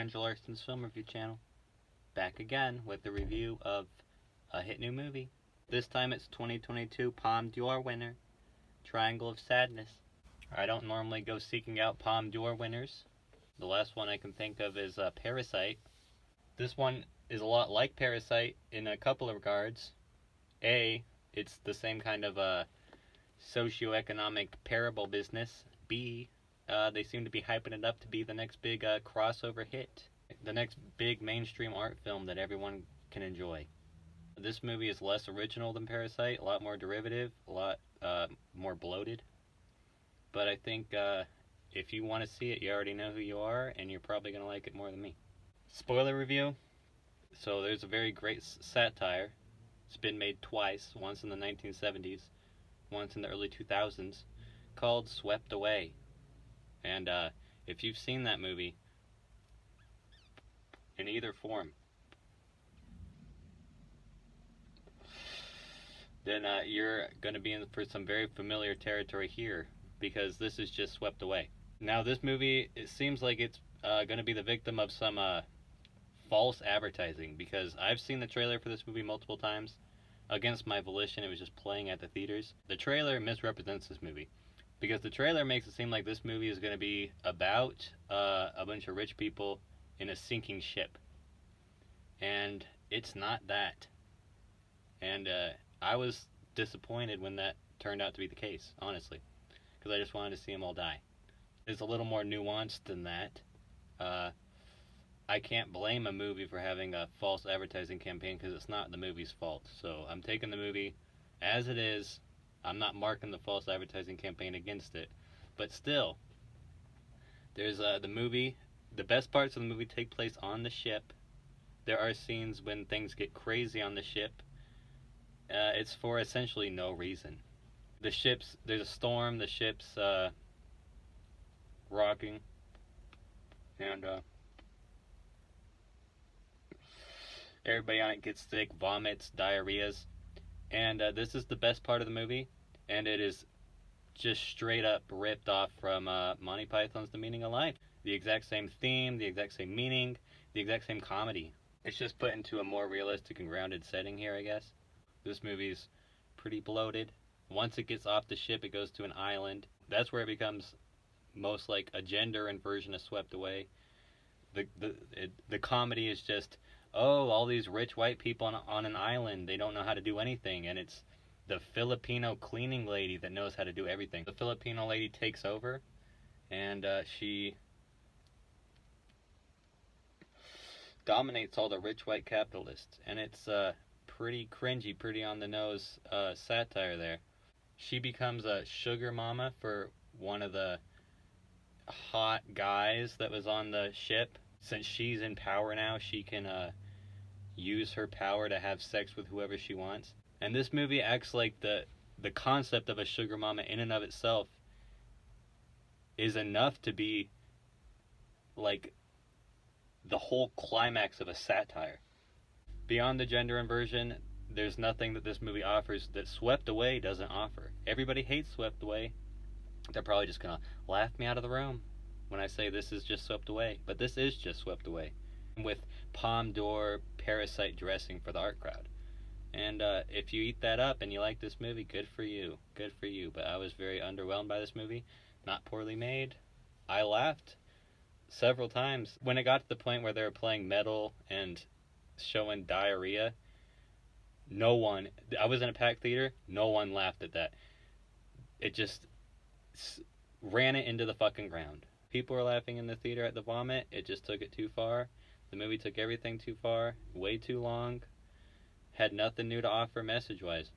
Angela Larson's Film Review channel, back again with the review of a hit new movie. This time it's 2022 Palme d'Or winner, Triangle of Sadness. I don't normally go seeking out Palme d'Or winners. The last one I can think of is Parasite. This one is a lot like Parasite in a couple of regards. A, it's the same kind of socioeconomic parable business. B, they seem to be hyping it up to be the next big crossover hit. The next big mainstream art film that everyone can enjoy. This movie is less original than Parasite, a lot more derivative, a lot more bloated. But I think if you want to see it, you already know who you are, and you're probably going to like it more than me. Spoiler review. So there's a very great satire. It's been made twice, once in the 1970s, once in the early 2000s, called Swept Away. And if you've seen that movie, in either form, then you're going to be in for some very familiar territory here, because this is just swept away. Now this movie, it seems like it's going to be the victim of some false advertising, because I've seen the trailer for this movie multiple times. Against my volition, it was just playing at the theaters. The trailer misrepresents this movie, because the trailer makes it seem like this movie is going to be about a bunch of rich people in a sinking ship. And it's not that. And I was disappointed when that turned out to be the case, honestly, because I just wanted to see them all die. It's a little more nuanced than that. I can't blame a movie for having a false advertising campaign, because it's not the movie's fault. So I'm taking the movie as it is. I'm not marking the false advertising campaign against it. But still, there's the movie. The best parts of the movie take place on the ship. There are scenes when things get crazy on the ship. It's for essentially no reason. There's a storm, the ship's rocking, and everybody on it gets sick, vomits, diarrheas, and this is the best part of the movie, and it is just straight up ripped off from Monty Python's The Meaning of Life. The exact same theme, the exact same meaning, the exact same comedy. It's just put into a more realistic and grounded setting here, I guess. This movie's pretty bloated. Once it gets off the ship, it goes to an island. That's where it becomes most like a gender inversion of Swept Away. The comedy is just, oh, all these rich white people on an island, they don't know how to do anything, and it's the Filipino cleaning lady that knows how to do everything. The Filipino lady takes over, and she dominates all the rich white capitalists, and it's pretty cringy, pretty on the nose satire there. She becomes a sugar mama for one of the hot guys that was on the ship. Since she's in power now, she can use her power to have sex with whoever she wants. And this movie acts like the concept of a sugar mama in and of itself is enough to be like the whole climax of a satire. Beyond the gender inversion, there's nothing that this movie offers that Swept Away doesn't offer. Everybody hates Swept Away. They're probably just gonna laugh me out of the room when I say this is just Swept Away. But this is just Swept Away, with Palme d'Or Parasite dressing for the art crowd. And if you eat that up and you like this movie, good for you. Good for you. But I was very underwhelmed by this movie. Not poorly made. I laughed several times. When it got to the point where they were playing metal and showing diarrhea, I was in a packed theater, no one laughed at that. It just ran it into the fucking ground. People were laughing in the theater at the vomit. It just took it too far. The movie took everything too far, way too long, had nothing new to offer message-wise.